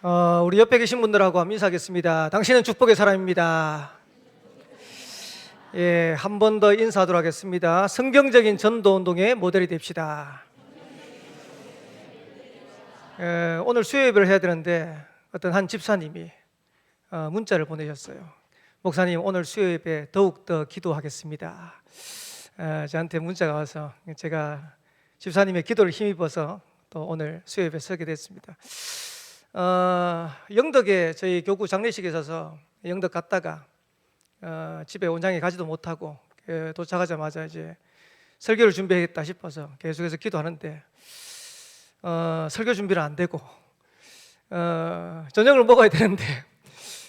우리 옆에 계신 분들하고 한번 인사하겠습니다. 당신은 축복의 사람입니다. 예, 한 번 더 인사하도록 하겠습니다. 성경적인 전도 운동의 모델이 됩시다. 오늘 수요 예배를 해야 되는데 어떤 한 집사님이 문자를 보내셨어요. 목사님, 오늘 수요 예배 더욱더 기도하겠습니다. 저한테 문자가 와서 제가 집사님의 기도를 힘입어서 또 오늘 수요 예배 서게 됐습니다. 영덕에 저희 교구 장례식에 있어서 영덕 갔다가 집에 온장에 가지도 못하고 도착하자마자 이제 설교를 준비하겠다 싶어서 계속해서 기도하는데 설교 준비는 안 되고 저녁을 먹어야 되는데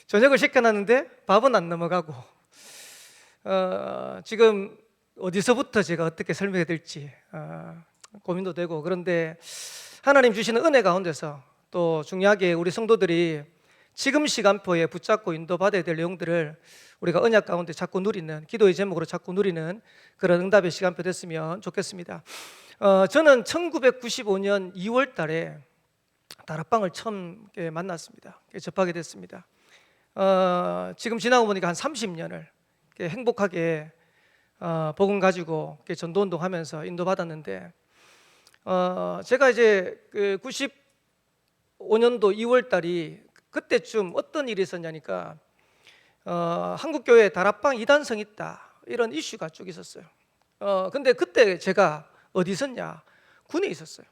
저녁을 시켜놨는데 밥은 안 넘어가고 지금 어디서부터 제가 어떻게 설명해야 될지 고민도 되고, 그런데 하나님 주시는 은혜 가운데서 또 중요하게 우리 성도들이 지금 시간표에 붙잡고 인도받아야 될 내용들을 우리가 언약 가운데 자꾸 누리는, 기도의 제목으로 자꾸 누리는 그런 응답의 시간표 됐으면 좋겠습니다. 저는 1995년 2월 달에 다락방을 처음 만났습니다. 접하게 됐습니다. 지금 지나고 보니까 한 30년을 행복하게 복음 가지고 전도운동하면서 인도받았는데, 제가 이제 95년도 2월 달이 그때쯤 어떤 일이 있었냐니까 한국교회 다락방 이단성 있다, 이런 이슈가 쭉 있었어요. 근데 그때 제가 어디 있었냐? 군에 있었어요.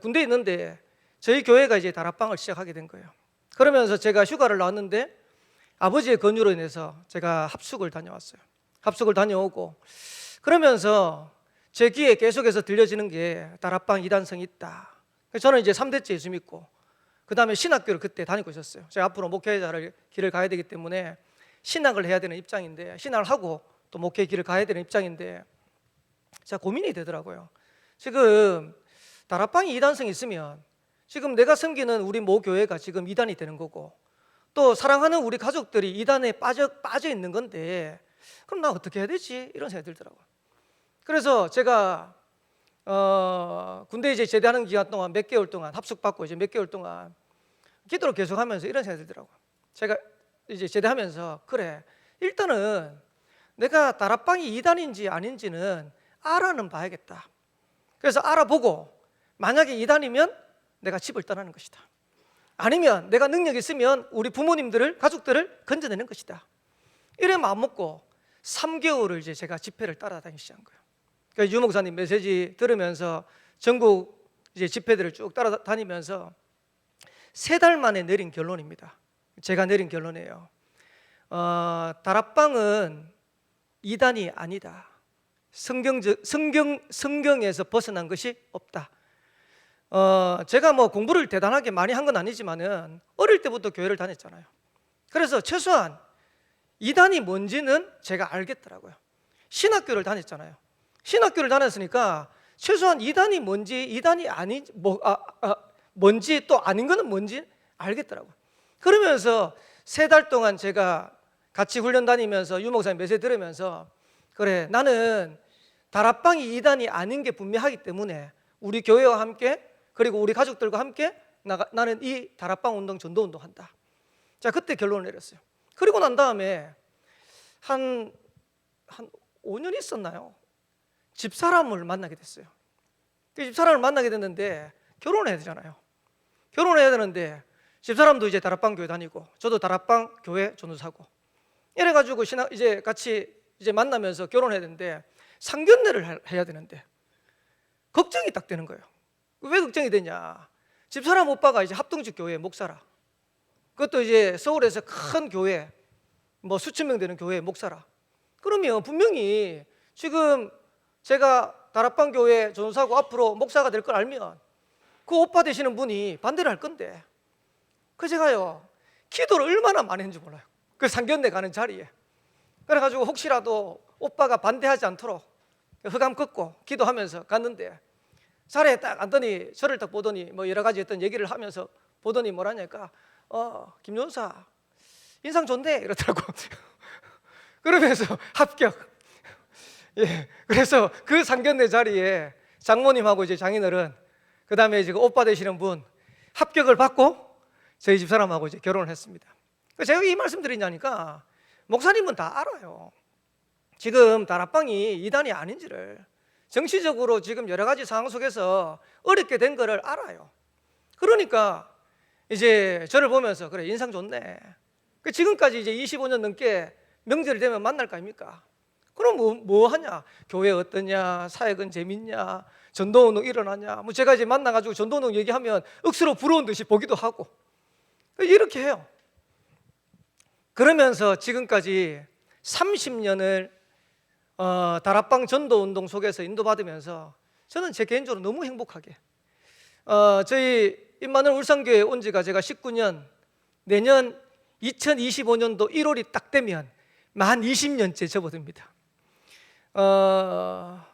군대에 있는데 저희 교회가 이제 다락방을 시작하게 된 거예요. 그러면서 제가 휴가를 나왔는데 아버지의 권유로 인해서 제가 합숙을 다녀왔어요. 합숙을 다녀오고 그러면서 제 귀에 계속해서 들려지는 게 다락방 이단성이 있다. 저는 이제 3대째 예수 믿고 그 다음에 신학교를 그때 다니고 있었어요. 제가 앞으로 목회자를 길을 가야 되기 때문에 신학을 해야 되는 입장인데, 신학을 하고 또 목회 길을 가야 되는 입장인데 제가 고민이 되더라고요. 지금 다락방이 이단성이 있으면 지금 내가 섬기는 우리 모 교회가 지금 이단이 되는 거고, 또 사랑하는 우리 가족들이 이단에 빠져 있는 건데 그럼 나 어떻게 해야 되지? 이런 생각이 들더라고요. 그래서 제가 군대 이제 제대하는 기간 동안 몇 개월 동안 합숙받고 이제 몇 개월 동안 기도를 계속하면서 이런 생각이 들더라고요. 제가 이제 제대하면서 그래, 일단은 내가 다락방이 이단인지 아닌지는 알아는 봐야겠다. 그래서 알아보고 만약에 이단이면 내가 집을 떠나는 것이다. 아니면 내가 능력이 있으면 우리 부모님들을, 가족들을 건져내는 것이다. 이래 마음 먹고 3개월을 이제 제가 집회를 따라다니기 시작한 거예요. 그러니까 유 목사님 메시지 들으면서 전국 이제 집회들을 쭉 따라다니면서 3달 만에 내린 결론입니다. 제가 내린 결론이에요. 다락방은 이단이 아니다. 성경에서 벗어난 것이 없다. 제가 뭐 공부를 대단하게 많이 한 건 아니지만은 어릴 때부터 교회를 다녔잖아요. 그래서 최소한 이단이 뭔지는 제가 알겠더라고요. 신학교를 다녔잖아요. 신학교를 다녔으니까 최소한 이단이 뭔지, 이단이 아닌지 뭔지 또 아닌 거는 뭔지 알겠더라고요. 그러면서 3달 동안 제가 같이 훈련 다니면서 유 목사님 메시지 들으면서 그래, 나는 다락방이 이단이 아닌 게 분명하기 때문에 우리 교회와 함께 그리고 우리 가족들과 함께 나는 이 다락방 운동, 전도 운동 한다. 자, 그때 결론을 내렸어요. 그리고 난 다음에 한 5년 있었나요? 집사람을 만나게 됐어요. 그 집사람을 만나게 됐는데 결혼해야 되잖아요. 결혼해야 되는데 집사람도 이제 다락방 교회 다니고 저도 다락방 교회 전도사고 이래가지고 이제 같이 이제 만나면서 결혼해야 되는데 상견례를 해야 되는데 걱정이 딱 되는 거예요. 왜 걱정이 되냐? 집사람 오빠가 이제 합동집 교회 목사라. 그것도 이제 서울에서 큰 교회, 뭐 수천 명 되는 교회 목사라. 그러면 분명히 지금 제가 다락방 교회 전도사고 앞으로 목사가 될 걸 알면 그 오빠 되시는 분이 반대를 할 건데, 그 제가요 기도를 얼마나 많이 했는지 몰라요. 그 상견례 가는 자리에. 그래가지고 혹시라도 오빠가 반대하지 않도록 흑암 긋고 기도하면서 갔는데 자리에 딱 앉더니 저를 딱 보더니 뭐 여러 가지 어떤 얘기를 하면서 보더니 뭐라니까 김 전사 인상 좋네 이러더라고. 그러면서 합격. 예, 그래서 그 상견례 자리에 장모님하고 이제 장인어른, 그 다음에 지금 오빠 되시는 분 합격을 받고 저희 집사람하고 이제 결혼을 했습니다. 제가 이 말씀 드리냐니까 목사님은 다 알아요. 지금 다락방이 이단이 아닌지를, 정치적으로 지금 여러 가지 상황 속에서 어렵게 된 거를 알아요. 그러니까 이제 저를 보면서 그래, 인상 좋네. 지금까지 이제 25년 넘게 명절이 되면 만날 거 아닙니까? 그럼 뭐 하냐? 교회 어떠냐? 사역은 재밌냐? 전도운동 일어나냐? 뭐 제가 이제 만나가지고 전도운동 얘기하면 억수로 부러운 듯이 보기도 하고 이렇게 해요. 그러면서 지금까지 30년을 다락방 전도운동 속에서 인도받으면서 저는 제 개인적으로 너무 행복하게 저희 임마누엘 울산교회 온 지가 제가 19년, 내년 2025년도 1월이 딱 되면 만 20년째 접어듭니다.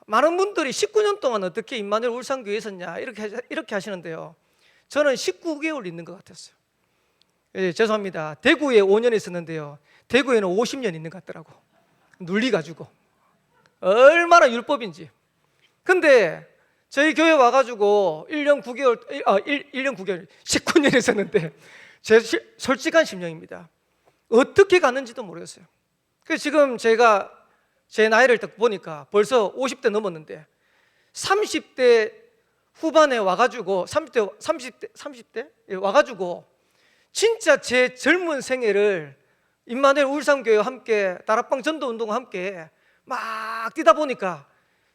많은 분들이 19년 동안 어떻게 임마누엘 울산교회에 있었냐 이렇게 하시는데요, 저는 19개월 있는 것 같았어요. 예, 죄송합니다. 대구에 5년 있었는데요, 대구에는 50년 있는 것 같더라고. 눌리가지고 얼마나 율법인지. 근데 저희 교회 와가지고 1년 9개월 19년 있었는데 제 솔직한 심령입니다. 어떻게 갔는지도 모르겠어요. 그래서 지금 제가 제 나이를 딱 보니까 벌써 50대 넘었는데 30대 후반에 와가지고 30대 와가지고 진짜 제 젊은 생애를 임마누엘 울산교회와 함께 다락방 전도운동과 함께 막 뛰다 보니까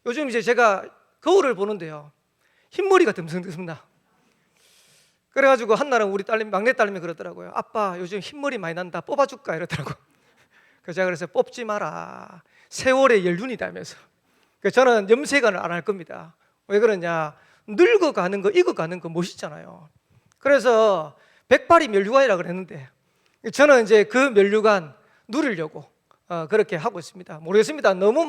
요즘 이제 제가 거울을 보는데요, 흰머리가 듬성듬성나. 그래가지고 한날은 우리 딸님, 막내 딸님이 그러더라고요. 아빠 요즘 흰머리 많이 난다, 뽑아줄까 이러더라고. 그래서 제가 그래서 뽑지 마라, 세월의 연륜이다 하면서. 저는 염색을 안 할 겁니다. 왜 그러냐, 늙어가는 거, 익어가는 거 멋있잖아요. 그래서 백발이 면류관이라고 그랬는데 저는 이제 그 면류관 누리려고 그렇게 하고 있습니다. 모르겠습니다. 너무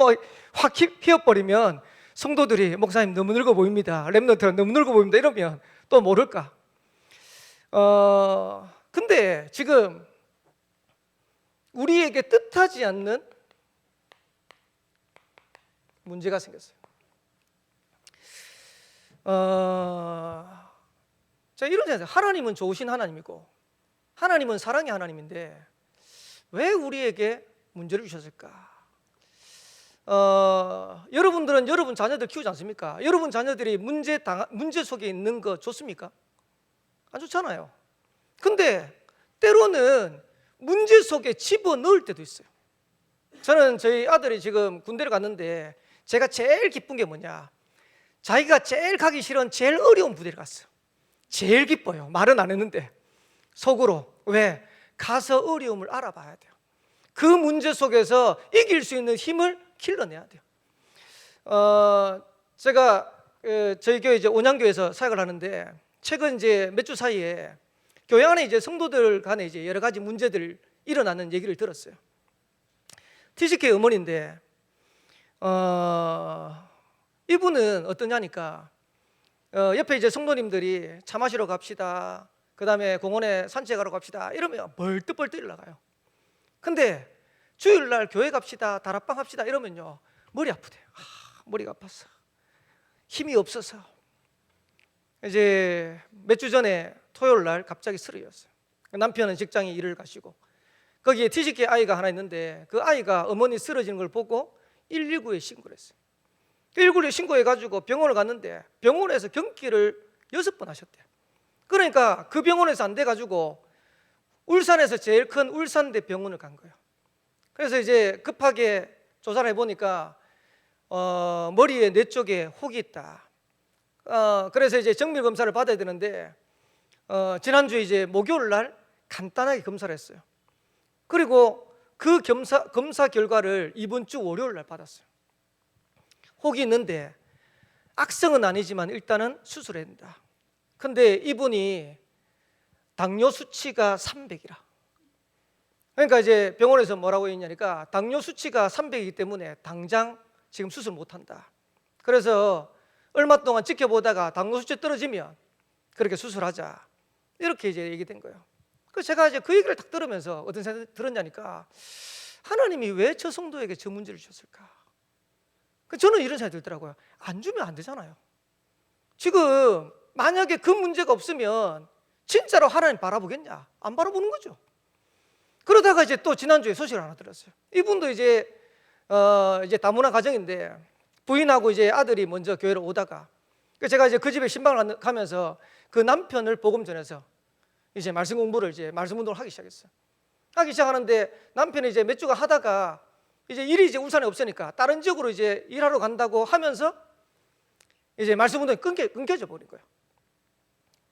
확 휘어버리면 성도들이 목사님 너무 늙어 보입니다, 랩런트는 너무 늙어 보입니다 이러면 또 모를까. 근데 지금 우리에게 뜻하지 않는 문제가 생겼어요. 제가 이런 생각해요. 하나님은 좋으신 하나님이고 하나님은 사랑의 하나님인데 왜 우리에게 문제를 주셨을까? 여러분들은 여러분 자녀들 키우지 않습니까? 여러분 자녀들이 문제 속에 있는 거 좋습니까? 안 좋잖아요. 근데 때로는 문제 속에 집어넣을 때도 있어요. 저는 저희 아들이 지금 군대를 갔는데 제가 제일 기쁜 게 뭐냐, 자기가 제일 가기 싫은 제일 어려운 부대를 갔어요. 제일 기뻐요. 말은 안 했는데 속으로. 왜? 가서 어려움을 알아봐야 돼요. 그 문제 속에서 이길 수 있는 힘을 길러내야 돼요. 제가 저희 교회 이제 온양교회에서 사역을 하는데 최근 이제 몇 주 사이에 교회 안에 이제 성도들 간에 이제 여러 가지 문제들 일어나는 얘기를 들었어요. TCK 어머니인데 이분은 어떠냐니까 옆에 이제 성도님들이 차 마시러 갑시다, 그 다음에 공원에 산책하러 갑시다 이러면 벌떡벌떡 일어나가요. 근데 주일날 교회 갑시다, 다락방 합시다 이러면요 머리 아프대요. 머리가 아팠어, 힘이 없어서. 이제 몇 주 전에 토요일날 갑자기 쓰러졌어요. 남편은 직장에 일을 가시고 거기에 TCK 아이가 하나 있는데 그 아이가 어머니 쓰러지는 걸 보고 119에 신고를 했어요. 119에 신고해가지고 병원을 갔는데 병원에서 경기를 6번 하셨대요. 그러니까 그 병원에서 안 돼가지고 울산에서 제일 큰 울산대 병원을 간 거예요. 그래서 이제 급하게 조사를 해보니까 머리에 뇌 쪽에 혹이 있다. 그래서 이제 정밀 검사를 받아야 되는데 지난주에 이제 목요일 날 간단하게 검사를 했어요. 그리고 그 검사 결과를 이번 주 월요일 날 받았어요. 혹이 있는데 악성은 아니지만 일단은 수술해야 된다. 근데 이분이 당뇨 수치가 300이라. 그러니까 이제 병원에서 뭐라고 했냐니까 당뇨 수치가 300이기 때문에 당장 지금 수술 못 한다. 그래서 얼마 동안 지켜보다가 당뇨 수치 떨어지면 그렇게 수술하자. 이렇게 이제 얘기된 거예요. 그래서 제가 이제 그 얘기를 딱 들으면서 어떤 생각이 들었냐니까 하나님이 왜 저 성도에게 저 문제를 주셨을까? 저는 이런 생각이 들더라고요. 안 주면 안 되잖아요. 지금 만약에 그 문제가 없으면 진짜로 하나님 바라보겠냐? 안 바라보는 거죠. 그러다가 이제 또 지난주에 소식을 하나 들었어요. 이분도 이제 다문화 가정인데 부인하고 이제 아들이 먼저 교회를 오다가 제가 이제 그 집에 신방을 가면서 그 남편을 복음 전해서 이제 말씀 공부를 이제 말씀 운동을 하기 시작했어요. 하기 시작하는데 남편이 이제 몇 주가 하다가 이제 일이 이제 울산에 없으니까 다른 지역으로 이제 일하러 간다고 하면서 이제 말씀 운동이 끊겨져 버린 거예요.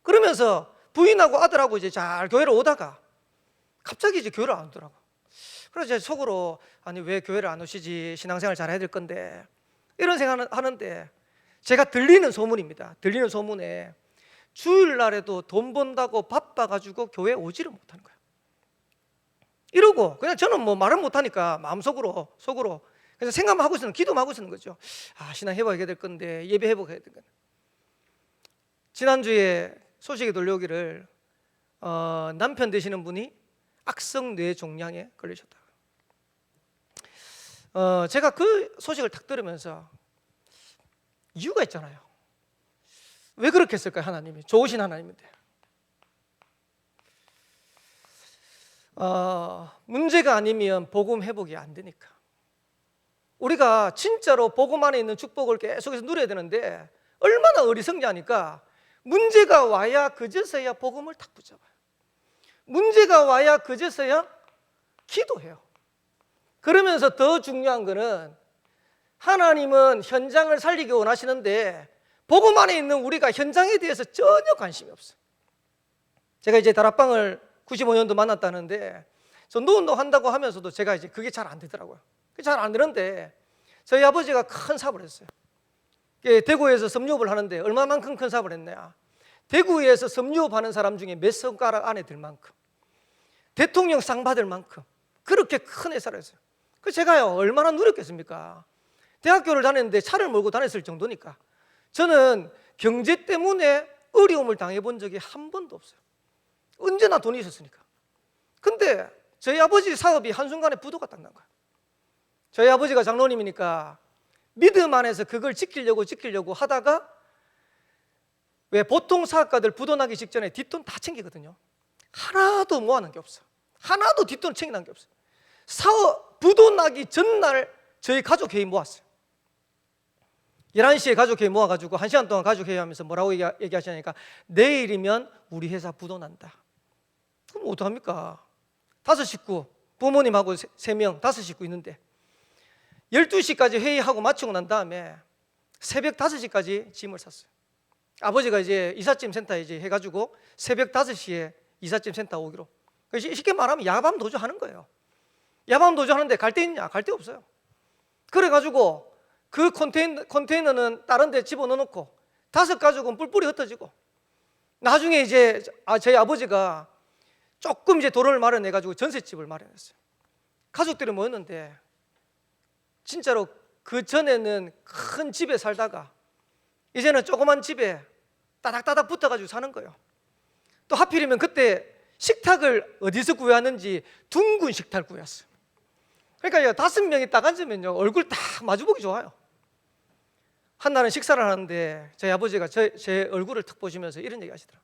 그러면서 부인하고 아들하고 이제 잘 교회를 오다가 갑자기 이제 교회를 안 오더라고. 그래서 제가 속으로 아니 왜 교회를 안 오시지? 신앙생활 잘 해야 될 건데 이런 생각을 하는데 제가 들리는 소문입니다. 들리는 소문에 주일날에도 돈 번다고 바빠가지고 교회 오지를 못하는 거예요. 이러고 그냥 저는 뭐 말은 못하니까 마음속으로 그래서 생각만 하고 있는 기도만 하고 있는 거죠. 아, 신앙 해봐야 될 건데 예배 해봐야 될 건데. 지난주에 소식이 들려오기를 남편 되시는 분이 악성 뇌종양에 걸리셨다. 제가 그 소식을 딱 들으면서 이유가 있잖아요. 왜 그렇게 했을까요? 하나님이 좋으신 하나님인데. 문제가 아니면 복음 회복이 안 되니까. 우리가 진짜로 복음 안에 있는 축복을 계속해서 누려야 되는데 얼마나 어리석냐니까 문제가 와야 그제서야 복음을 탁 붙잡아요. 문제가 와야 그제서야 기도해요. 그러면서 더 중요한 거는 하나님은 현장을 살리기 원하시는데 복음 안에 있는 우리가 현장에 대해서 전혀 관심이 없어요. 제가 이제 다락방을 95년도 만났다는데 전도 운동 한다고 하면서도 제가 이제 그게 잘 안 되더라고요. 잘 안 되는데 저희 아버지가 큰 사업을 했어요. 대구에서 섬유업을 하는데 얼마만큼 큰 사업을 했냐? 대구에서 섬유업 하는 사람 중에 몇 손가락 안에 들 만큼 대통령 상 받을 만큼 그렇게 큰 회사를 했어요. 그래서 제가요 얼마나 누렸겠습니까? 대학교를 다녔는데 차를 몰고 다녔을 정도니까 저는 경제 때문에 어려움을 당해본 적이 한 번도 없어요. 언제나 돈이 있었으니까. 근데 저희 아버지 사업이 한순간에 부도가 딱 난 거예요. 저희 아버지가 장로님이니까 믿음 안에서 그걸 지키려고 하다가 왜 보통 사업가들 부도 나기 직전에 뒷돈 다 챙기거든요. 하나도 모아놓은 게 없어. 하나도 뒷돈 챙겨놓은 게 없어. 사업 부도 나기 전날 저희 가족 회의 모았어요. 11시에 가족 회의 모아가지고 1시간 동안 가족 회의하면서 뭐라고 얘기하시냐니까 내일이면 우리 회사 부도 난다. 그럼 어떡합니까? 5식구 부모님하고 3명 5식구 있는데 12시까지 회의하고 마치고 난 다음에 새벽 5시까지 짐을 샀어요. 아버지가 이제 이삿짐 센터에 이제 해가지고 새벽 5시에 이삿짐 센터 오기로. 쉽게 말하면 야밤 도주 하는 거예요. 야밤 도주 하는데 갈 데 있냐? 갈 데 없어요. 그래가지고 그 컨테이너는 다른 데 집어넣어놓고 5가족은 뿔뿔이 흩어지고 나중에 이제 저희 아버지가 조금 이제 도로를 마련해가지고 전셋집을 마련했어요. 가족들이 모였는데 진짜로 그 전에는 큰 집에 살다가 이제는 조그만 집에 따닥따닥 붙어가지고 사는 거예요. 또 하필이면 그때 식탁을 어디서 구해왔는지 둥근 식탁을 구해왔어요. 그러니까 5명이 딱 앉으면요 얼굴 딱 마주보기 좋아요. 한날은 식사를 하는데 저희 아버지가 제 얼굴을 탁 보시면서 이런 얘기 하시더라고요.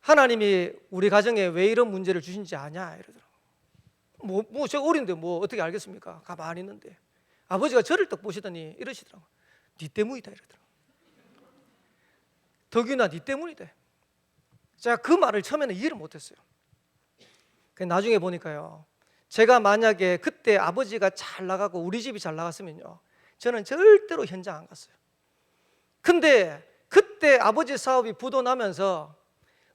하나님이 우리 가정에 왜 이런 문제를 주신지 아냐 이러더라고요. 제가 어린데 뭐 어떻게 알겠습니까? 가만히 있는데 아버지가 저를 딱 보시더니 이러시더라고요. 네 때문이다 이러더라고요. 덕윤아 네 때문이다. 제가 그 말을 처음에는 이해를 못했어요. 나중에 보니까요 제가 만약에 그때 아버지가 잘 나가고 우리 집이 잘 나갔으면요 저는 절대로 현장 안 갔어요. 근데 그때 아버지 사업이 부도 나면서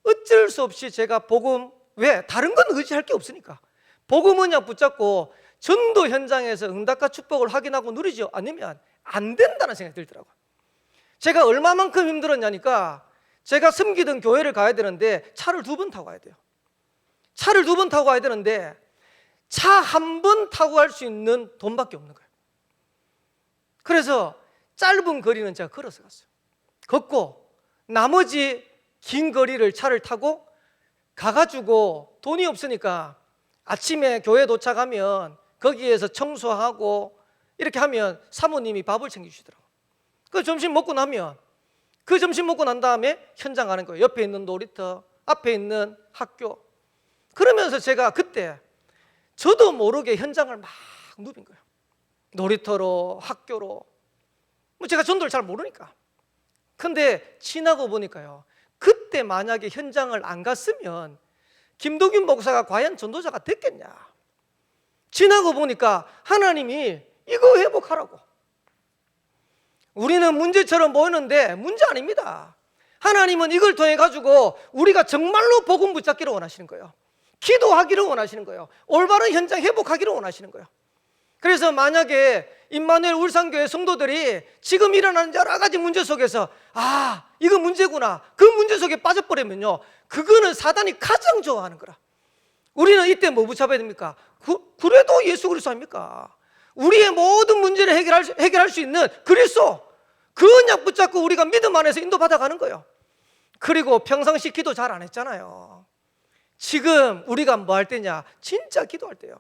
어쩔 수 없이 제가 복음, 왜? 다른 건 의지할 게 없으니까 복음 언약 붙잡고 전도 현장에서 응답과 축복을 확인하고 누리지 않으면 안 된다는 생각이 들더라고요. 제가 얼마만큼 힘들었냐니까 제가 섬기던 교회를 가야 되는데 차를 2번 타고 가야 돼요. 차를 2번 타고 가야 되는데 차 1번 타고 갈 수 있는 돈밖에 없는 거예요. 그래서 짧은 거리는 제가 걸어서 갔어요. 걷고 나머지 긴 거리를 차를 타고 가가지고 돈이 없으니까 아침에 교회 도착하면 거기에서 청소하고 이렇게 하면 사모님이 밥을 챙겨주시더라고요. 그 점심 먹고 나면 그 점심 먹고 난 다음에 현장 가는 거예요. 옆에 있는 놀이터, 앞에 있는 학교. 그러면서 제가 그때 저도 모르게 현장을 막 누빈 거예요. 놀이터로, 학교로. 뭐 제가 전도를 잘 모르니까. 근데 지나고 보니까요, 그때 만약에 현장을 안 갔으면 김동균 목사가 과연 전도자가 됐겠냐. 지나고 보니까 하나님이 이거 회복하라고. 우리는 문제처럼 보이는데 문제 아닙니다. 하나님은 이걸 통해 가지고 우리가 정말로 복음 붙잡기를 원하시는 거예요. 기도하기를 원하시는 거예요. 올바른 현장 회복하기를 원하시는 거예요. 그래서 만약에 임마누엘 울산교회 성도들이 지금 일어나는 여러 가지 문제 속에서 이거 문제구나, 그 문제 속에 빠져버리면요, 그거는 사단이 가장 좋아하는 거라. 우리는 이때 뭐 붙잡아야 됩니까? 그래도 예수 그리스도 아닙니까? 우리의 모든 문제를 해결할 수 있는 그리스도, 그 언약 붙잡고 우리가 믿음 안에서 인도받아가는 거예요. 그리고 평상시 기도 잘 안 했잖아요. 지금 우리가 뭐 할 때냐? 진짜 기도할 때요.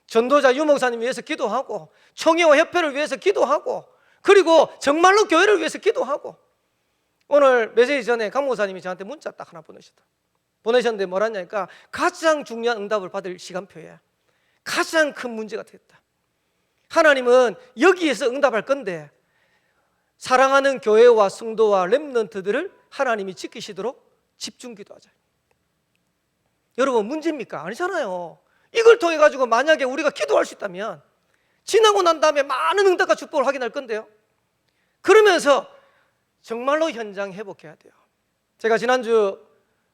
전도자 유목사님 위해서 기도하고, 총회와 협회를 위해서 기도하고, 그리고 정말로 교회를 위해서 기도하고. 오늘 메시지 전에 강 목사님이 저한테 문자 딱 하나 보내셨는데 뭐라냐니까, 가장 중요한 응답을 받을 시간표에 가장 큰 문제가 되겠다. 하나님은 여기에서 응답할 건데 사랑하는 교회와 성도와 렘넌트들을 하나님이 지키시도록 집중 기도하자. 여러분, 문제입니까? 아니잖아요. 이걸 통해 가지고 만약에 우리가 기도할 수 있다면 지나고 난 다음에 많은 응답과 축복을 확인할 건데요, 그러면서 정말로 현장 회복해야 돼요. 제가 지난주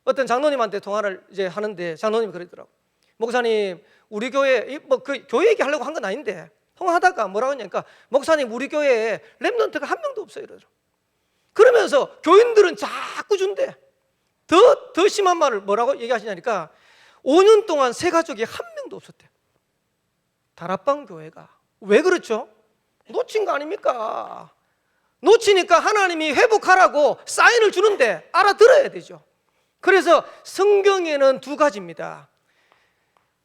어떤 장로님한테 통화를 이제 하는데 장로님이 그러더라고요. 목사님, 우리 교회, 그 교회 얘기하려고 한 건 아닌데 통화하다가 뭐라고 하냐니까, 목사님, 우리 교회에 렘넌트가 한 명도 없어요 이러더라고요. 그러면서 교인들은 자꾸 준대. 더 심한 말을 뭐라고 얘기하시냐니까, 5년 동안 새 가족이 한 명도 없었대. 다락방 교회가. 왜 그렇죠? 놓친 거 아닙니까? 놓치니까 하나님이 회복하라고 사인을 주는데 알아들어야 되죠. 그래서 성경에는 두 가지입니다.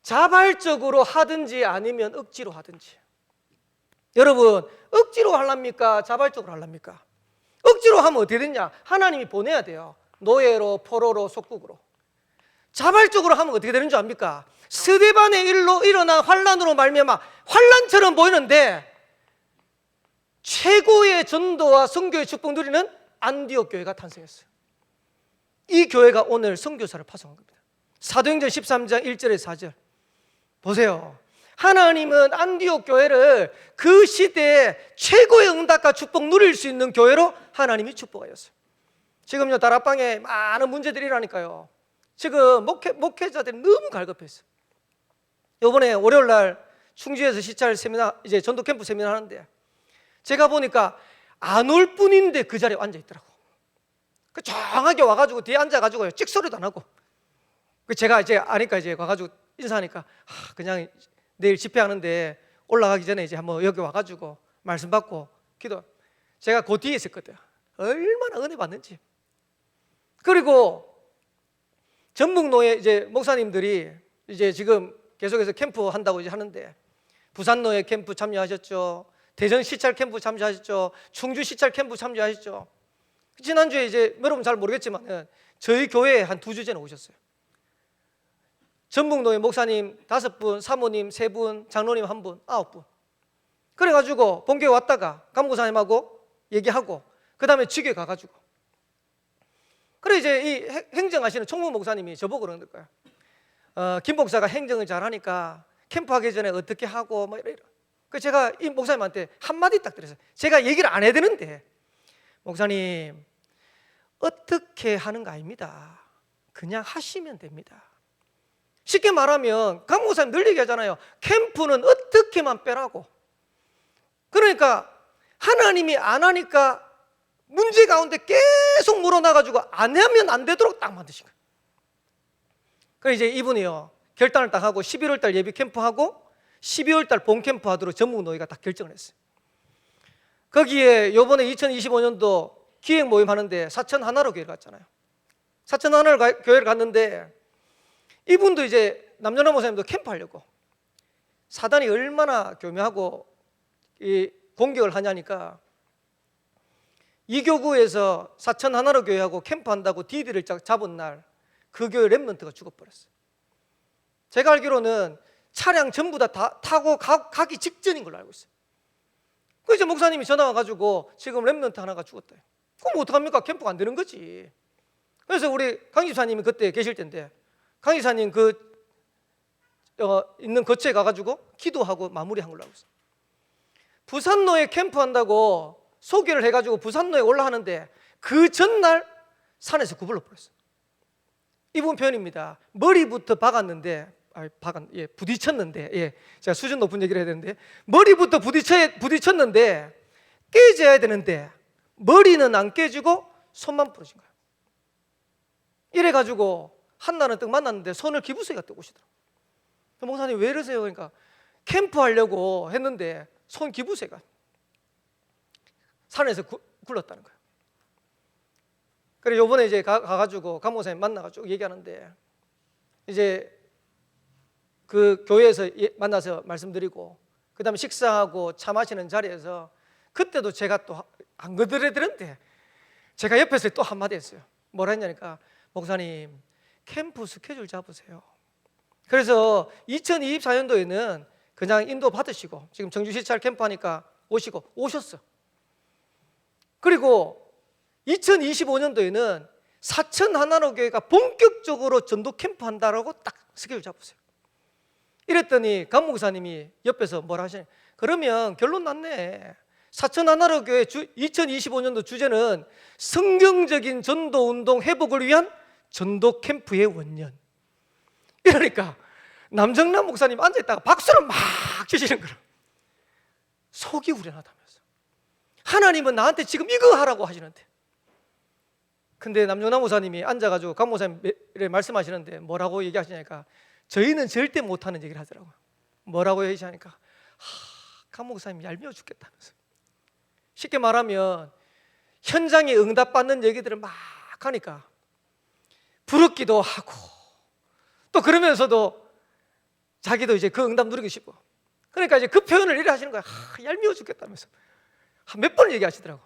자발적으로 하든지 아니면 억지로 하든지. 여러분, 억지로 하랍니까? 자발적으로 하랍니까? 억지로 하면 어떻게 되냐? 하나님이 보내야 돼요. 노예로, 포로로, 속국으로. 자발적으로 하면 어떻게 되는 줄 압니까? 스데반의 일로 일어난 환란으로 말미암아 환란처럼 보이는데 최고의 전도와 선교의 축복 누리는 안디옥 교회가 탄생했어요. 이 교회가 오늘 선교사를 파송한 겁니다. 사도행전 13장 1절에서 4절 보세요. 하나님은 안디옥 교회를 그 시대에 최고의 응답과 축복 누릴 수 있는 교회로 하나님이 축복하였어요. 지금요, 다락방에 많은 문제들이 일어나니까요, 지금 목회자들이 너무 갈급했어요. 이번에 월요일날 충주에서 시찰 세미나, 이제 전도 캠프 세미나 하는데 제가 보니까 안 올 뿐인데 그 자리에 앉아 있더라고. 그 조용하게 와가지고 뒤에 앉아가지고 찍소리도 안 하고, 제가 이제 아니까 이제 와가지고 인사하니까 그냥 내일 집회하는데 올라가기 전에 이제 한번 여기 와가지고 말씀 받고 기도. 제가 그 뒤에 있었거든요. 얼마나 은혜 받는지. 그리고 전북노예 이제 목사님들이 이제 지금 계속해서 캠프 한다고 이제 하는데, 부산노예 캠프 참여하셨죠? 대전 시찰 캠프 참여하셨죠? 충주 시찰 캠프 참여하셨죠? 지난주에 이제 여러분 잘 모르겠지만 저희 교회에 한 2주 전에 오셨어요. 전북노예 목사님 5분, 사모님 3분, 장로님 1분, 9분. 그래가지고 본교회 왔다가 감고사님하고 얘기하고 그 다음에 지교에 가가지고, 그래 이제 이 행정하시는 총무 목사님이 저보고 그러는 거예요. 김 목사가 행정을 잘하니까 캠프하기 전에 어떻게 하고 뭐 이래. 그 제가 이 목사님한테 한마디 딱 드렸어요. 제가 얘기를 안 해야 되는데, 목사님, 어떻게 하는 거 아닙니다. 그냥 하시면 됩니다. 쉽게 말하면 강 목사님 늘 얘기하잖아요. 캠프는 어떻게만 빼라고. 그러니까 하나님이 안 하니까 문제 가운데 계속 물어나가지고 안 하면 안 되도록 딱 만드신 거예요. 그래서 이제 이분이요, 결단을 딱 하고 11월 달 예비 캠프하고 12월 달 본 캠프 하도록 전북 노예가 딱 결정을 했어요. 거기에 요번에 2025년도 기획 모임 하는데 사천 하나로 교회를 갔잖아요. 사천 하나로 교회를 갔는데 이분도 이제 남전화 목사님도 캠프 하려고, 사단이 얼마나 교묘하고 이 공격을 하냐니까 이교구에서 사천 하나로 교회하고 캠프한다고 DD를 잡은 날 그 교회 렘넌트가 죽어버렸어요. 제가 알기로는 차량 전부 다 타고 가기 직전인 걸로 알고 있어요. 그래서 목사님이 전화 와가지고 지금 렘넌트 하나가 죽었대요. 그럼 어떡합니까? 캠프가 안 되는 거지. 그래서 우리 강 집사님이 그때 계실 텐데 강 집사님 있는 거처에 가가지고 기도하고 마무리한 걸로 알고 있어요. 부산로에 캠프한다고 소개를 해가지고 부산로에 올라가는데 그 전날 산에서 구불러 버렸어요. 이분 표현입니다. 머리부터 박았는데 부딪혔는데, 제가 수준 높은 얘기를 해야 되는데 머리부터 부딪혔는데 깨져야 되는데 머리는 안 깨지고 손만 부러진 거예요. 이래가지고 한날은 딱 만났는데 손을 기부스에 갖다 오시더라고요. 목사님 왜 이러세요? 그러니까 캠프 하려고 했는데 손 기부스가 산에서 굴렀다는 거예요. 그래 요번에 이제 가가지고 강 목사님 만나가지고 얘기하는데 이제 그 교회에서 만나서 말씀드리고 그 다음에 식사하고 차 마시는 자리에서 그때도 제가 또 안 거들어드렸는데 제가 옆에서 또 한마디 했어요. 뭐라 했냐니까 목사님 캠프 스케줄 잡으세요. 그래서 2024년도에는 그냥 인도 받으시고 지금 정주시찰 캠프 하니까 오셨어. 그리고 2025년도에는 사천 하나로 교회가 본격적으로 전도 캠프 한다라고 딱 스케줄 잡으세요. 이랬더니 강 목사님이 옆에서 뭐라 하시냐, 그러면 결론 났네. 사천 하나로 교회 2025년도 주제는 성경적인 전도 운동 회복을 위한 전도 캠프의 원년. 이러니까 남정남 목사님 앉아있다가 박수를 막 치시는 거예요. 속이 우려나다면서 하나님은 나한테 지금 이거 하라고 하시는데. 근데 남정남 목사님이 앉아가지고 강 목사님이 말씀하시는데 뭐라고 얘기하시냐니까 저희는 절대 못하는 얘기를 하더라고요. 뭐라고 얘기하니까 강 목사님이 얄미워 죽겠다면서. 쉽게 말하면 현장에 응답받는 얘기들을 막 하니까 부럽기도 하고 또 그러면서도 자기도 이제 그 응답 누리고 싶고, 그러니까 이제 그 표현을 이래 하시는 거야. 얄미워 죽겠다면서 몇 번 얘기하시더라고.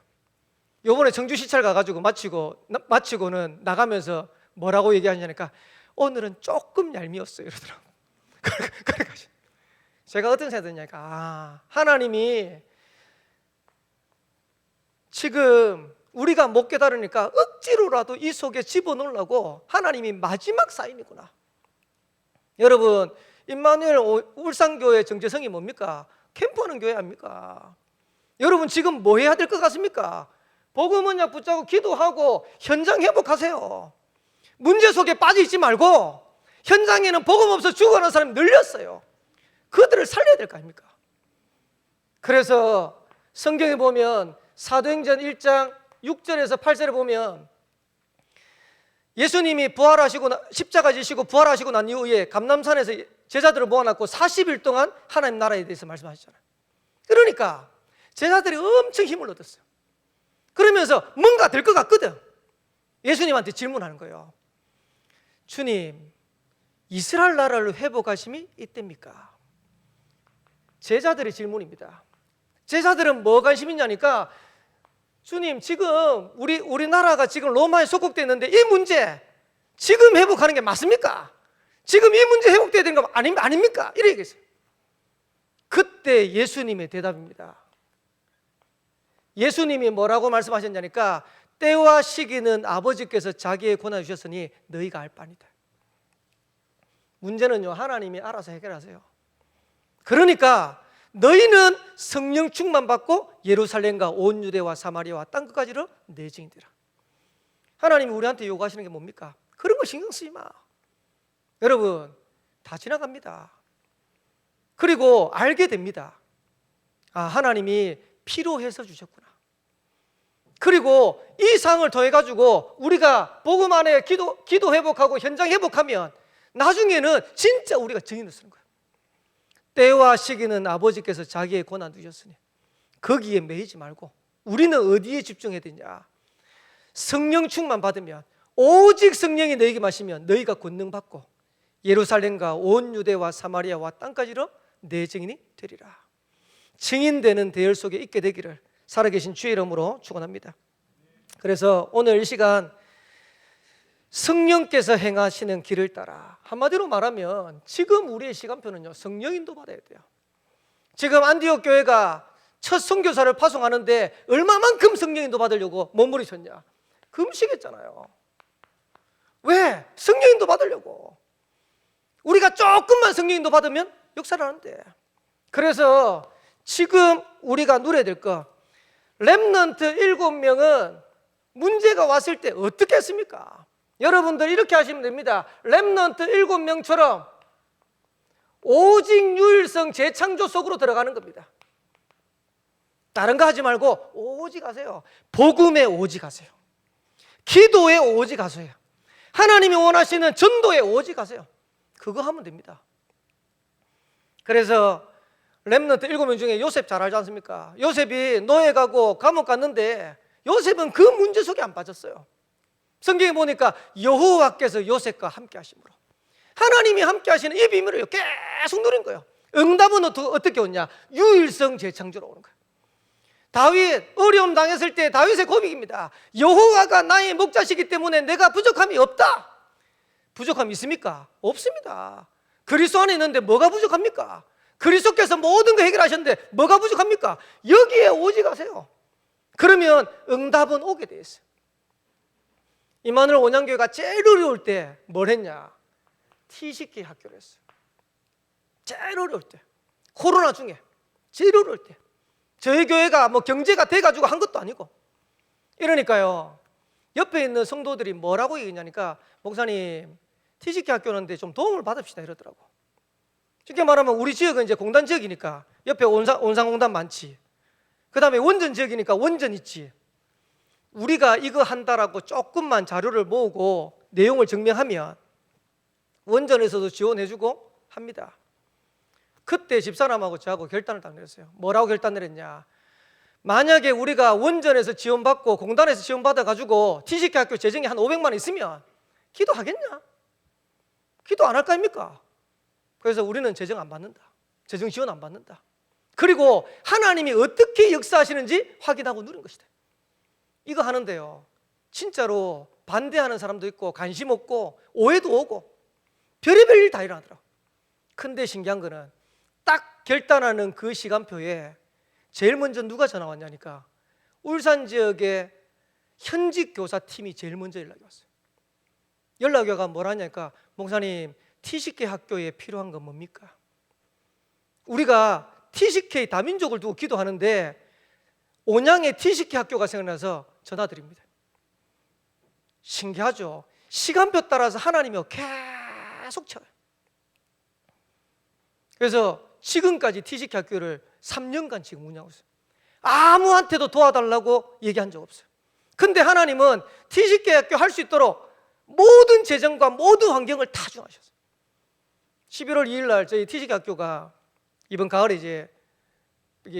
요번에 청주 시찰 가가지고 마치고는 나가면서 뭐라고 얘기하냐니까 오늘은 조금 얄미웠어요 이러더라고. 그러니까 제가 어떤 생각이 드냐니까 하나님이 지금 우리가 못 깨달으니까 억지로라도 이 속에 집어넣으려고 하나님이 마지막 사인이구나. 여러분 임마누엘 울산교회 정체성이 뭡니까? 캠프하는 교회 아닙니까? 여러분 지금 뭐 해야 될 것 같습니까? 복음 언약 붙잡고 기도하고 현장 회복하세요. 문제 속에 빠져있지 말고 현장에는 복음 없어 죽어가는 사람이 늘렸어요. 그들을 살려야 될 거 아닙니까? 그래서 성경에 보면 사도행전 1장 6절에서 8절에 보면 예수님이 부활하시고 십자가 지시고 부활하시고 난 이후에 감람산에서 제자들을 모아놨고 40일 동안 하나님 나라에 대해서 말씀하셨잖아요. 그러니까 제자들이 엄청 힘을 얻었어요. 그러면서 뭔가 될 것 같거든. 예수님한테 질문하는 거예요. 주님, 이스라엘 나라를 회복하심이 이때입니까? 제자들의 질문입니다. 제자들은 뭐 관심 있냐니까 주님 지금 우리나라가 지금 로마에 속국되어 있는데 이 문제 지금 회복하는 게 맞습니까? 지금 이 문제 회복돼야 되는 거 아닙니까? 이래 얘기했어요. 그때 예수님의 대답입니다. 예수님이 뭐라고 말씀하셨냐니까 때와 시기는 아버지께서 자기의 권한을 주셨으니 너희가 알 바니다. 문제는요 하나님이 알아서 해결하세요. 그러니까 너희는 성령 충만 받고 예루살렘과 온 유대와 사마리아와 땅 끝까지로 내 증인되라. 하나님이 우리한테 요구하시는 게 뭡니까? 그런 거 신경 쓰지 마. 여러분 다 지나갑니다. 그리고 알게 됩니다. 하나님이 필요해서 주셨구나. 그리고 이 상을 통해 가지고 우리가 복음 안에 기도 회복하고 현장 회복하면 나중에는 진짜 우리가 증인을 쓰는 거예요. 때와 시기는 아버지께서 자기의 권한 두셨으니 거기에 매이지 말고 우리는 어디에 집중해야 되냐? 성령 충만 받으면 오직 성령이 너에게 마시면 너희가 권능 받고 예루살렘과 온 유대와 사마리아와 땅까지로 내 증인이 되리라. 증인되는 대열 속에 있게 되기를 살아계신 주의 이름으로 축원합니다. 그래서 오늘 이 시간 성령께서 행하시는 길을 따라, 한마디로 말하면 지금 우리의 시간표는요, 성령 인도 받아야 돼요. 지금 안디옥 교회가 첫 선교사를 파송하는데 얼마만큼 성령 인도 받으려고 몸부리셨냐? 금식했잖아요. 왜? 성령 인도 받으려고. 우리가 조금만 성령 인도 받으면 역사를 하는데. 그래서 지금 우리가 누려야 될 거, 렘넌트 7명은 문제가 왔을 때 어떻게 했습니까? 여러분들 이렇게 하시면 됩니다. 렘넌트 7명처럼 오직 유일성 재창조 속으로 들어가는 겁니다. 다른 거 하지 말고 오직 하세요. 복음에 오직 하세요. 기도에 오직 하세요. 하나님이 원하시는 전도에 오직 하세요. 그거 하면 됩니다. 그래서 렘넌트 7명 중에 요셉 잘 알지 않습니까? 요셉이 노예 가고 감옥 갔는데 요셉은 그 문제 속에 안 빠졌어요. 성경에 보니까 여호와께서 요셉과 함께 하심으로, 하나님이 함께 하시는 이 비밀을 계속 누린 거예요. 응답은 어떻게 오냐? 유일성 재창조로 오는 거예요. 다윗 어려움 당했을 때 다윗의 고백입니다. 여호와가 나의 목자시기 때문에 내가 부족함이 없다. 부족함이 있습니까? 없습니다. 그리스도 안에 있는데 뭐가 부족합니까? 그리스도께서 모든 거 해결하셨는데 뭐가 부족합니까? 여기에 오직 하세요. 그러면 응답은 오게 돼 있어요. 이마누엘 온양교회가 제일 어려울 때 뭘 했냐? TCK 학교를 했어요. 제일 어려울 때, 코로나 중에 제일 어려울 때. 저희 교회가 뭐 경제가 돼가지고 한 것도 아니고. 이러니까요, 옆에 있는 성도들이 뭐라고 얘기했냐니까, 목사님 TCK 학교는데 좀 도움을 받읍시다 이러더라고. 쉽게 말하면 우리 지역은 이제 공단 지역이니까 옆에 온상공단 많지. 그 다음에 원전 지역이니까 원전 있지. 우리가 이거 한다라고 조금만 자료를 모으고 내용을 증명하면 원전에서도 지원해주고 합니다. 그때 집사람하고 저하고 결단을 딱 내렸어요. 뭐라고 결단 내렸냐? 만약에 우리가 원전에서 지원받고 공단에서 지원받아가지고 TCK 학교 재정이 한 500만 원 있으면 기도하겠냐? 기도 안 할 거 아닙니까? 그래서 우리는 재정 안 받는다. 재정 지원 안 받는다. 그리고 하나님이 어떻게 역사하시는지 확인하고 누린 것이다. 이거 하는데요, 진짜로 반대하는 사람도 있고 관심 없고 오해도 오고 별의별 일 다 일어나더라고요. 근데 신기한 거는 딱 결단하는 그 시간표에 제일 먼저 누가 전화 왔냐니까 울산 지역의 현직 교사팀이 제일 먼저 연락이 왔어요. 연락이 와가 뭐라 하냐니까, 목사님 TCK 학교에 필요한 건 뭡니까? 우리가 TCK 다민족을 두고 기도하는데 온양에 TCK 학교가 생각나서 전화드립니다. 신기하죠? 시간표 따라서 하나님이 계속 쳐요. 그래서 지금까지 TCK 학교를 3년간 지금 운영하고 있어요. 아무한테도 도와달라고 얘기한 적 없어요. 근데 하나님은 TCK 학교 할 수 있도록 모든 재정과 모든 환경을 다 주하셨어요. 11월 2일 날 저희 TCK 학교가 이번 가을에 이제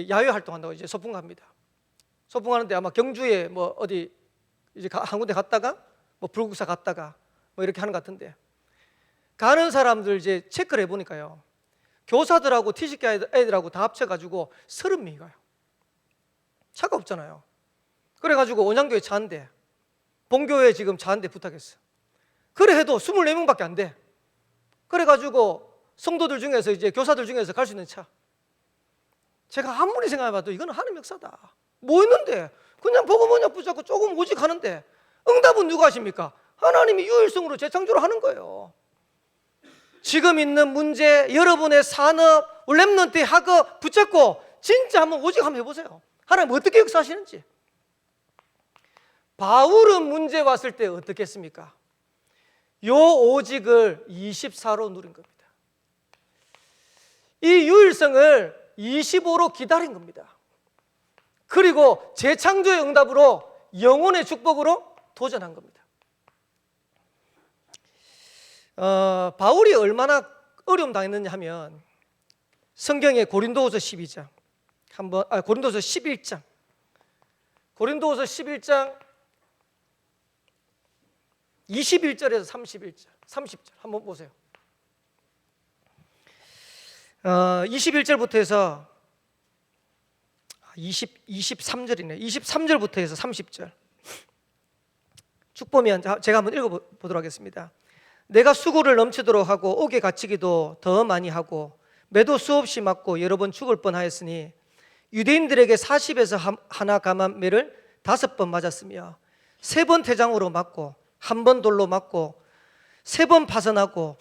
야외 활동한다고 이제 소풍 갑니다. 소풍하는데 아마 경주에 뭐 어디 이제 한 군데 갔다가 뭐 불국사 갔다가 뭐 이렇게 하는 것 같은데, 가는 사람들 이제 체크를 해보니까요, 교사들하고 TCK 애들하고 다 합쳐가지고 30명이 가요. 차가 없잖아요. 그래가지고 온양교회 차 한 대, 본교회 지금 차 한 대 부탁했어. 그래 해도 24명밖에 안 돼. 그래가지고 성도들 중에서 이제 교사들 중에서 갈 수 있는 차. 제가 아무리 생각해봐도 이거는 하나님 역사다. 뭐 있는데 그냥 복음 언약 붙잡고 조금 오직 하는데 응답은 누가 하십니까? 하나님이 유일성으로 재창조를 하는 거예요. 지금 있는 문제, 여러분의 산업, 렘넌트 학업 붙잡고 진짜 한번 오직 한번 해보세요. 하나님 어떻게 역사하시는지. 바울은 문제 왔을 때 어떻게 했습니까? 요 오직을 24로 누린 겁니다. 이 유일성을 25로 기다린 겁니다. 그리고 재창조의 응답으로 영혼의 축복으로 도전한 겁니다. 바울이 얼마나 어려움 당했느냐 하면 성경의 고린도후서 12장 고린도후서 11장 고린도후서 11장 21절에서 30절 한번 보세요. 21절부터 해서 23절이네. 23절부터 해서 30절. 쭉 보면 제가 한번 읽어보도록 하겠습니다. 내가 수고를 넘치도록 하고 옥에 갇히기도 더 많이 하고 매도 수없이 맞고 여러 번 죽을 뻔하였으니 유대인들에게 40에서 하나 감한 매를 5번 맞았으며 3번 태장으로 맞고 1번 돌로 맞고 3번 파선하고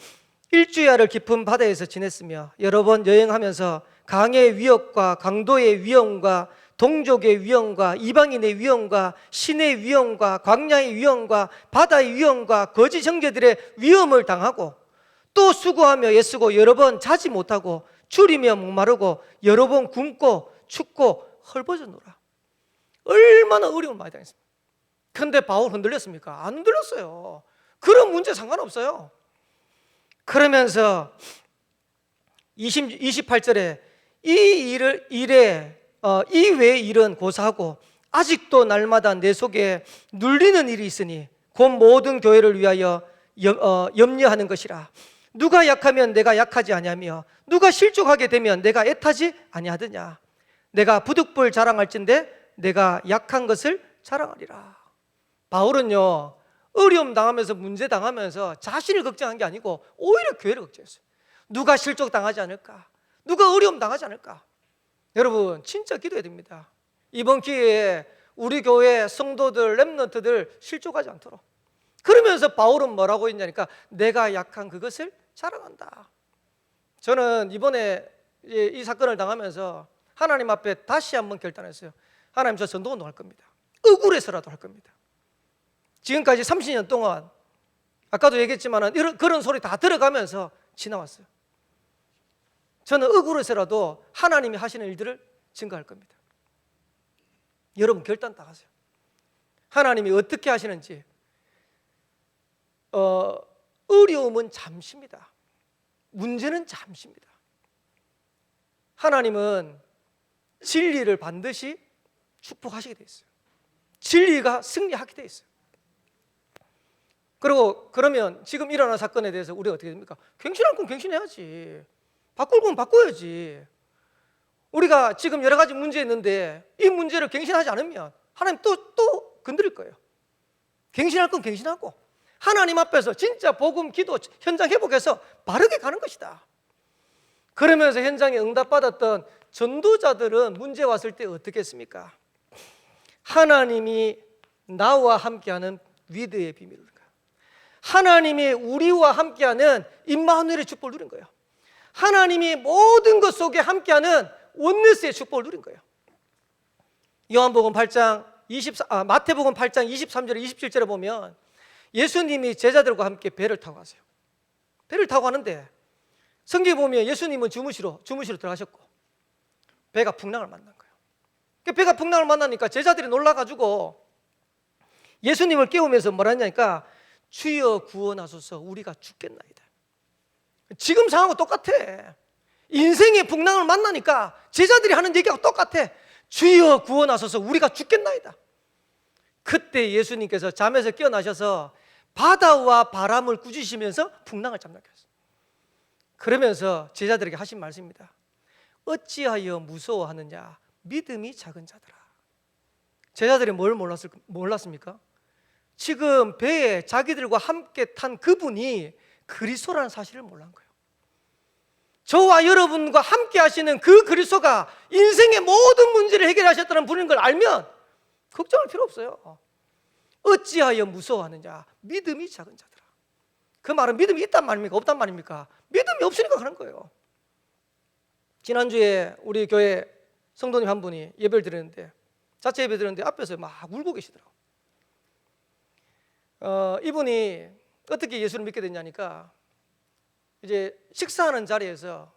일주야를 깊은 바다에서 지냈으며 여러 번 여행하면서 강의 위협과 강도의 위험과 동족의 위험과 이방인의 위험과 신의 위험과 광야의 위험과 바다의 위험과 거짓 형제들의 위험을 당하고 또 수고하며 애쓰고 여러 번 자지 못하고 줄이며 목마르고 여러 번 굶고 춥고 헐벗어노라. 얼마나 어려움을 많이 당했습니까? 근데 바울 흔들렸습니까? 안 흔들렸어요. 그런 문제 상관없어요. 그러면서 28절에 이 외의 일은 고사하고 아직도 날마다 내 속에 눌리는 일이 있으니 곧 모든 교회를 위하여 염려하는 것이라. 누가 약하면 내가 약하지 아니하며 누가 실족하게 되면 내가 애타지 아니하느냐. 내가 부득불 자랑할진대 내가 약한 것을 자랑하리라. 바울은요, 어려움 당하면서 문제 당하면서 자신을 걱정한 게 아니고 오히려 교회를 걱정했어요. 누가 실족 당하지 않을까? 누가 어려움 당하지 않을까? 여러분 진짜 기도해야 됩니다. 이번 기회에 우리 교회 성도들 렘넌트들 실족하지 않도록. 그러면서 바울은 뭐라고 했냐니까 내가 약한 그것을 자랑한다. 저는 이번에 이 사건을 당하면서 하나님 앞에 다시 한번 결단했어요. 하나님, 저 전도운동 할 겁니다. 억울해서라도 할 겁니다. 지금까지 30년 동안 아까도 얘기했지만 그런 소리 다 들어가면서 지나왔어요. 저는 억울해서라도 하나님이 하시는 일들을 증거할 겁니다. 여러분 결단 다 하세요. 하나님이 어떻게 하시는지. 어려움은 잠시입니다. 문제는 잠시입니다. 하나님은 진리를 반드시 축복하시게 돼 있어요. 진리가 승리하게 돼 있어요. 그러면 지금 일어난 사건에 대해서 우리가 어떻게 됩니까? 갱신할 건 갱신해야지. 바꿀 건 바꿔야지. 우리가 지금 여러 가지 문제 있는데 이 문제를 갱신하지 않으면 하나님 또 건드릴 거예요. 갱신할 건 갱신하고 하나님 앞에서 진짜 복음, 기도, 현장 회복해서 바르게 가는 것이다. 그러면서 현장에 응답받았던 전도자들은 문제 왔을 때 어떻게 했습니까? 하나님이 나와 함께하는 위대의 비밀을, 하나님이 우리와 함께하는 임마누엘의 축복을 누린 거예요. 하나님이 모든 것 속에 함께하는 원네스의 축복을 누린 거예요. 마태복음 8장 23절에 27절에 보면 예수님이 제자들과 함께 배를 타고 가세요. 배를 타고 가는데 성경에 보면 예수님은 주무시러 들어가셨고 배가 풍랑을 만난 거예요. 배가 풍랑을 만나니까 제자들이 놀라가지고 예수님을 깨우면서 뭐라 했냐니까 주여 구원하소서 우리가 죽겠나이다. 지금 상황하고 똑같아. 인생의 풍랑을 만나니까 제자들이 하는 얘기하고 똑같아. 주여 구원하소서 우리가 죽겠나이다. 그때 예수님께서 잠에서 깨어나셔서 바다와 바람을 꾸짖으시면서 풍랑을 잠잠케 하셨어요. 그러면서 제자들에게 하신 말씀입니다. 어찌하여 무서워하느냐 믿음이 작은 자들아. 제자들이 뭘 몰랐습니까? 지금 배에 자기들과 함께 탄 그분이 그리스도라는 사실을 몰란 거예요. 저와 여러분과 함께 하시는 그 그리스도가 인생의 모든 문제를 해결하셨다는 분인 걸 알면 걱정할 필요 없어요. 어찌하여 무서워하느냐 믿음이 작은 자들아. 그 말은 믿음이 있단 말입니까? 없단 말입니까? 믿음이 없으니까 그런 거예요. 지난주에 우리 교회 성도님 한 분이 예배를 드렸는데 자체 예배 드렸는데 앞에서 막 울고 계시더라고요. 이분이 어떻게 예수를 믿게 됐냐니까 이제 식사하는 자리에서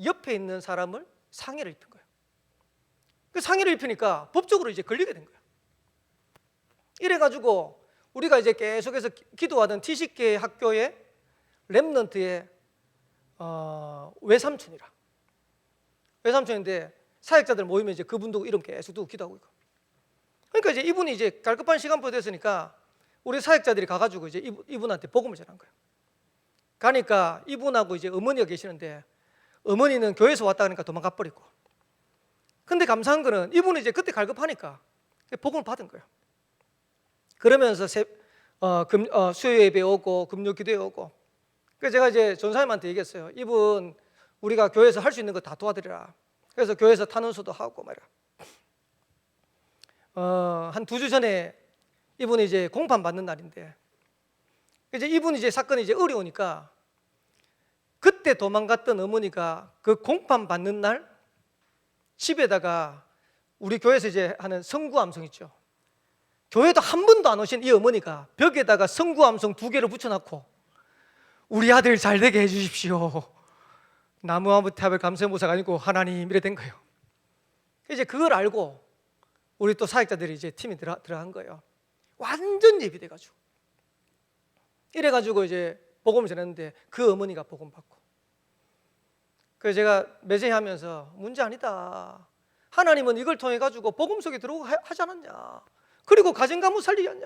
옆에 있는 사람을 상해를 입힌 거예요. 그 상해를 입히니까 법적으로 이제 걸리게 된 거예요. 이래가지고 우리가 이제 계속해서 기도하던 T10개 학교의 렘넌트의 외삼촌인데 사역자들 모이면 이제 그분도 이름 계속 두고 기도하고 있고. 그러니까 이제 이분이 이제 갈급한 시간표 됐으니까 우리 사역자들이 가가지고 이제 이분한테 복음을 전한 거예요. 가니까 이분하고 이제 어머니가 계시는데 어머니는 교회에서 왔다 하니까 도망가 버리고. 근데 감사한 거는 이분이 이제 그때 갈급하니까 복음을 받은 거예요. 그러면서 수요 예배 오고 금요 기도에 오고. 그래서 제가 이제 전사님한테 얘기했어요. 이분 우리가 교회에서 할 수 있는 거 다 도와드리라. 그래서 교회에서 탄원서도 하고 말이야. 한 2주 전에 이분이 이제 공판 받는 날인데, 이제 이분이 이제 사건이 이제 어려우니까 그때 도망갔던 어머니가 그 공판 받는 날 집에다가 우리 교회에서 이제 하는 성구암송 있죠. 교회도 한 번도 안 오신 이 어머니가 벽에다가 성구암송 2개를 붙여놓고 우리 아들 잘 되게 해주십시오. 나무아무탑을 감세모사가 아니고 하나님 이래 된 거예요. 이제 그걸 알고 우리 또 사역자들이 이제 팀이 들어간 거예요. 완전 예비돼가지고 이래가지고 이제 복음을 전했는데 그 어머니가 복음 받고. 그래서 제가 메시지하면서 문제 아니다. 하나님은 이걸 통해 가지고 복음 속에 들어오고 하지 않았냐. 그리고 가정가문 살리지 않냐.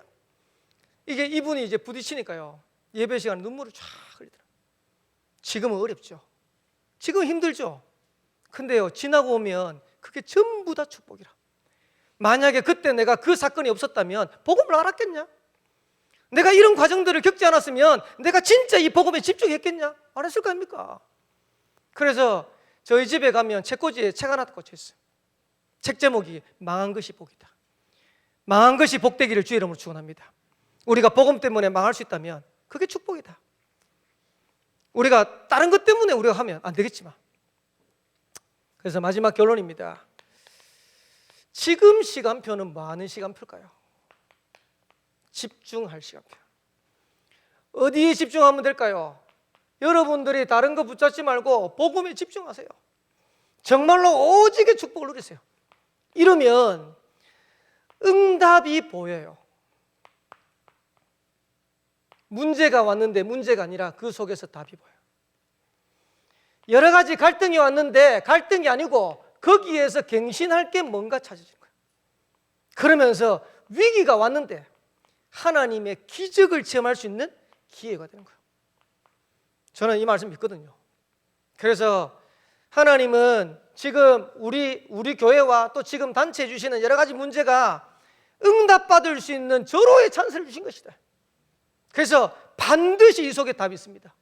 이게 이분이 이제 부딪히니까요. 예배 시간에 눈물을 쫙 흘리더라고요. 지금은 어렵죠. 지금 힘들죠. 근데요, 지나고 오면 그게 전부 다 축복이라. 만약에 그때 내가 그 사건이 없었다면 복음을 알았겠냐? 내가 이런 과정들을 겪지 않았으면 내가 진짜 이 복음에 집중했겠냐? 안 했을 거 아닙니까? 그래서 저희 집에 가면 책꽂이에 책 하나 꽂혀 있어요. 책 제목이 망한 것이 복이다. 망한 것이 복되기를 주의 이름으로 축원합니다. 우리가 복음 때문에 망할 수 있다면 그게 축복이다. 우리가 다른 것 때문에 우리가 하면 안 되겠지만. 그래서 마지막 결론입니다. 지금 시간표는 뭐 하는 시간표일까요? 집중할 시간표. 어디에 집중하면 될까요? 여러분들이 다른 거 붙잡지 말고 복음에 집중하세요. 정말로 오직의 축복을 누리세요. 이러면 응답이 보여요. 문제가 왔는데 문제가 아니라 그 속에서 답이 보여요. 여러 가지 갈등이 왔는데 갈등이 아니고 거기에서 갱신할 게 뭔가 찾아지는 거예요. 그러면서 위기가 왔는데 하나님의 기적을 체험할 수 있는 기회가 되는 거예요. 저는 이 말씀 믿거든요. 그래서 하나님은 지금 우리 교회와 또 지금 단체에 주시는 여러 가지 문제가 응답받을 수 있는 절호의 찬스를 주신 것이다. 그래서 반드시 이 속에 답이 있습니다.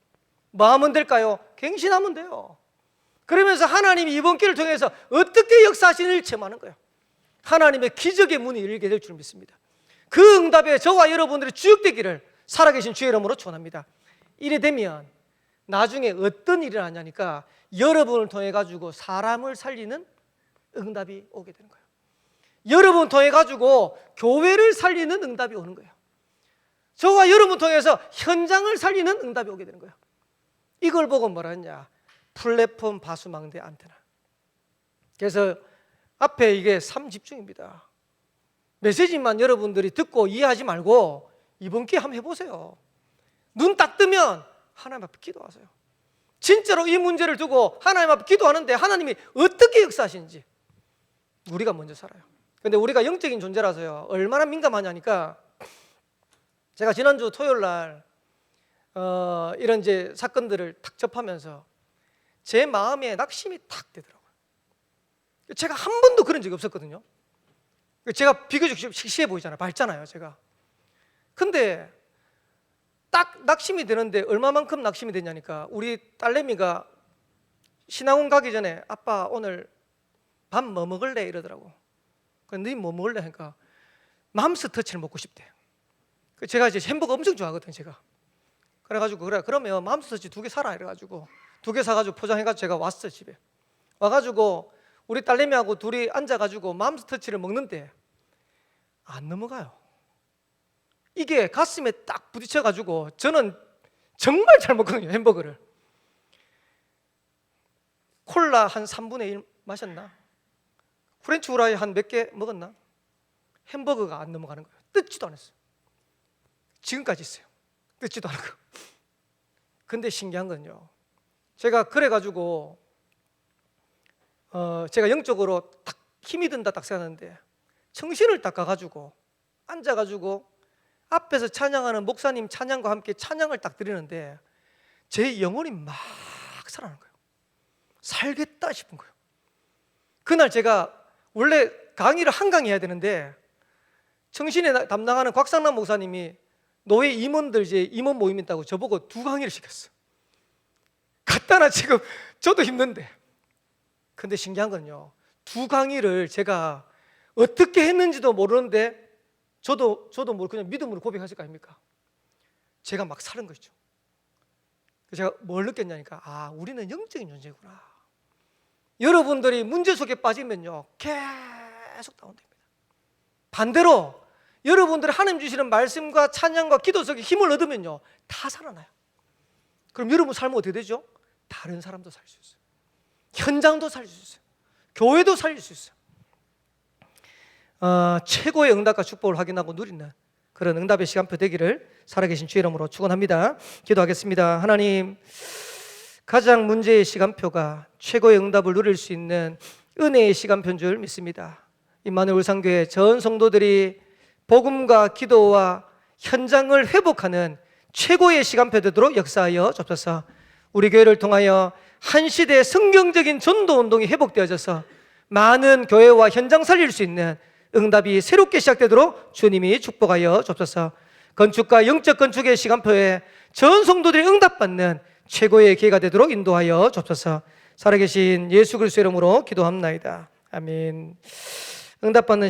뭐 하면 될까요? 갱신하면 돼요. 그러면서 하나님이 이번 기회를 통해서 어떻게 역사하시는지 체험하는 거예요. 하나님의 기적의 문이 열리게 될 줄 믿습니다. 그 응답에 저와 여러분들이 주역되기를 살아계신 주의 이름으로 축원합니다. 이래 되면 나중에 어떤 일이 나냐니까 여러분을 통해 가지고 사람을 살리는 응답이 오게 되는 거예요. 여러분을 통해 가지고 교회를 살리는 응답이 오는 거예요. 저와 여러분 통해서 현장을 살리는 응답이 오게 되는 거예요. 이걸 보고 뭐라 했냐? 플랫폼 바수망대 안테나. 그래서 앞에 이게 3집중입니다. 메시지만 여러분들이 듣고 이해하지 말고 이번 기회에 한번 해보세요. 눈 딱 뜨면 하나님 앞에 기도하세요. 진짜로 이 문제를 두고 하나님 앞에 기도하는데 하나님이 어떻게 역사하시는지 우리가 먼저 살아요. 근데 우리가 영적인 존재라서요, 얼마나 민감하냐니까, 제가 지난주 토요일 날 이런 이제 사건들을 탁 접하면서 제 마음에 낙심이 탁 되더라고요. 제가 한 번도 그런 적이 없었거든요. 제가 비교적 씩씩해 보이잖아요. 밝잖아요, 제가. 근데 딱 낙심이 되는데 얼마만큼 낙심이 되냐니까, 우리 딸내미가 신학원 가기 전에 아빠 오늘 밥 뭐 먹을래? 이러더라고. 근데 너 뭐 먹을래? 하니까 맘스터치를 먹고 싶대. 제가 이제 햄버거 엄청 좋아하거든요, 제가. 그래가지고 그래, 그러면 맘스터치 2개 사라 이래가지고 2개 사가지고 포장해가지고 제가 왔어요, 집에. 와가지고 우리 딸내미하고 둘이 앉아가지고 맘스터치를 먹는데 안 넘어가요. 이게 가슴에 딱 부딪혀가지고 저는 정말 잘 먹거든요, 햄버거를. 콜라 한 3분의 1 마셨나? 프렌치 후라이 한 몇 개 먹었나? 햄버거가 안 넘어가는 거예요. 뜯지도 않았어요. 지금까지 있어요. 뜯지도 않고. 근데 신기한 건요, 제가 그래가지고 제가 영적으로 딱 힘이 든다 딱 생각하는데 정신을 딱 가가지고 앉아가지고 앞에서 찬양하는 목사님 찬양과 함께 찬양을 딱 드리는데 제 영혼이 막 살아나는 거예요. 살겠다 싶은 거예요. 그날 제가 원래 강의를 한강 해야 되는데 청신에 담당하는 곽상남 목사님이 노예 임원들 이제 임원 모임 있다고 저보고 2강의를 시켰어. 갖다나 지금 저도 힘든데. 근데 신기한 건요, 2강의를 제가 어떻게 했는지도 모르는데 저도 뭐 그냥 믿음으로 고백하실 거 아닙니까? 제가 막 사는 거죠. 제가 뭘 느꼈냐니까, 아, 우리는 영적인 존재구나. 여러분들이 문제 속에 빠지면요 계속 다운됩니다. 반대로 여러분들이 하나님 주시는 말씀과 찬양과 기도 속에 힘을 얻으면요 다 살아나요. 그럼 여러분 삶은 어떻게 되죠? 다른 사람도 살 수 있어요. 현장도 살 수 있어요. 교회도 살릴 수 있어요. 최고의 응답과 축복을 확인하고 누리는 그런 응답의 시간표 되기를 살아계신 주의 이름으로 축원합니다. 기도하겠습니다. 하나님, 가장 문제의 시간표가 최고의 응답을 누릴 수 있는 은혜의 시간표인 줄 믿습니다. 임마누엘 울산교회 전 성도들이 복음과 기도와 현장을 회복하는 최고의 시간표 되도록 역사하여 주옵소서. 우리 교회를 통하여 한 시대의 성경적인 전도 운동이 회복되어져서 많은 교회와 현장 살릴 수 있는 응답이 새롭게 시작되도록 주님이 축복하여 주옵소서. 건축과 영적 건축의 시간표에 전 성도들이 응답받는 최고의 기회가 되도록 인도하여 주옵소서. 살아계신 예수 그리스도의 이름으로 기도합나이다. 아멘. 응답받는